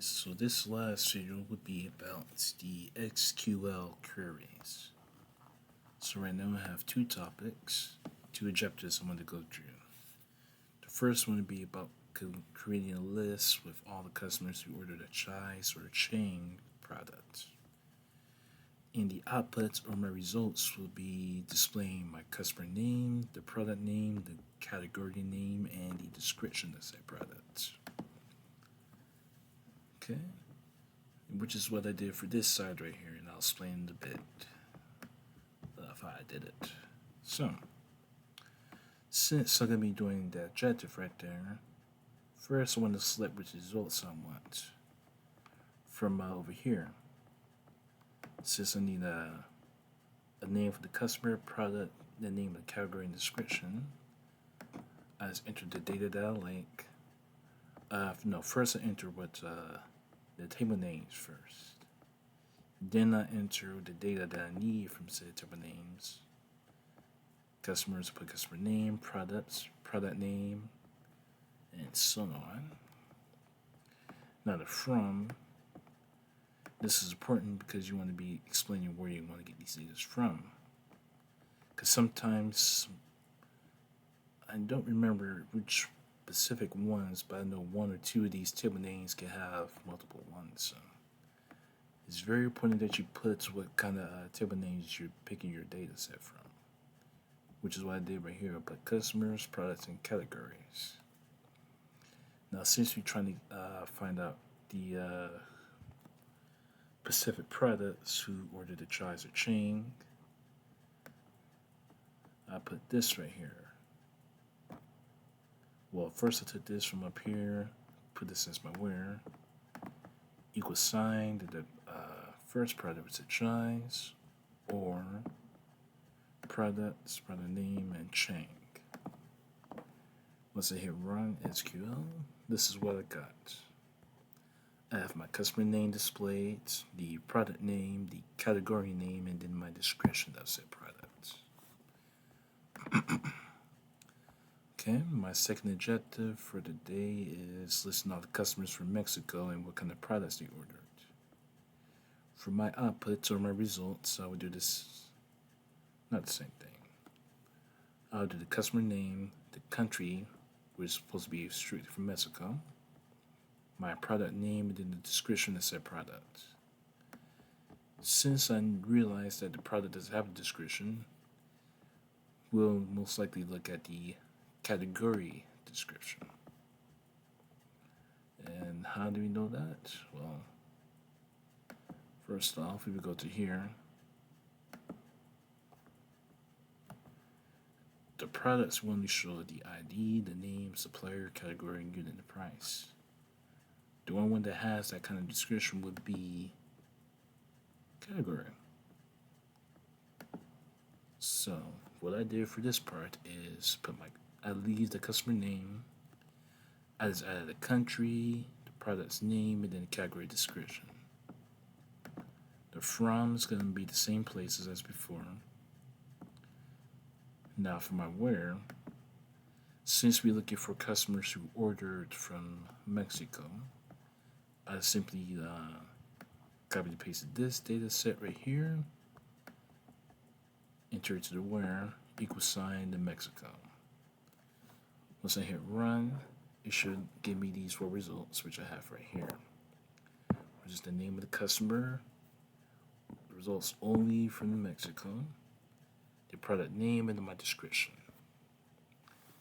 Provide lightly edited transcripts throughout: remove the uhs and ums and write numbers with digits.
So this last video would be about the SQL queries. So right now I have two topics, two objectives I want to go through. The first one would be about creating a list with all the customers who ordered a choice or a chain product. And the outputs or my results will be displaying my customer name, the product name, the category name, and the description of that product. Okay, which is what I did for this side right here, and I'll explain in a bit of how I did it. So, since I'm going to be doing the objective right there, first I want to select which results I want from over here. Since I need a name for the customer, product, the name of the category, and description, I just enter the data that I like. First I enter what the table names first. Then I enter the data that I need from said table names. Customers, put customer name, products, product name, and so on. Now the from, this is important because you want to be explaining where you want to get these data from. Because sometimes, I don't remember which specific ones, but I know one or two of these table names can have multiple ones. So it's very important that you put what kind of table names you're picking your data set from, which is what I did right here. I put customers, products, and categories. Now, since we're trying to find out the specific products who ordered the choice or chain, I put this right here. Well, first I took this from up here, put this as my where, equal sign to the first product was a choice, or products, product name, and chain. Once I hit run SQL, this is what I got. I have my customer name displayed, the product name, the category name, and then my description of said product. Okay, my second objective for the day is listing all the customers from Mexico and what kind of products they ordered. For my outputs or my results, I would do this, not the same thing. I'll do the customer name, the country, which is supposed to be strictly from Mexico, my product name, and then the description of said product. Since I realized that the product doesn't have a description, we'll most likely look at the category description. And how do we know that? Well, first off, we would go to here. The products will only show the ID, the name, supplier, category, and unit and price. The only one that has that kind of description would be category. So what I did for this part is I leave the customer name, I just added the country, the product's name, and then the category description. The from is going to be the same places as before. Now for my where, since we're looking for customers who ordered from Mexico, I simply copy and pasted this data set right here, enter it to the where, equal sign to Mexico. Once I hit run, it should give me these 4 results, which I have right here, which is the name of the customer, the results only from Mexico, the product name, and then my description.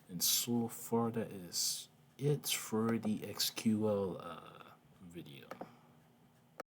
And so far, that is it for the SQL video.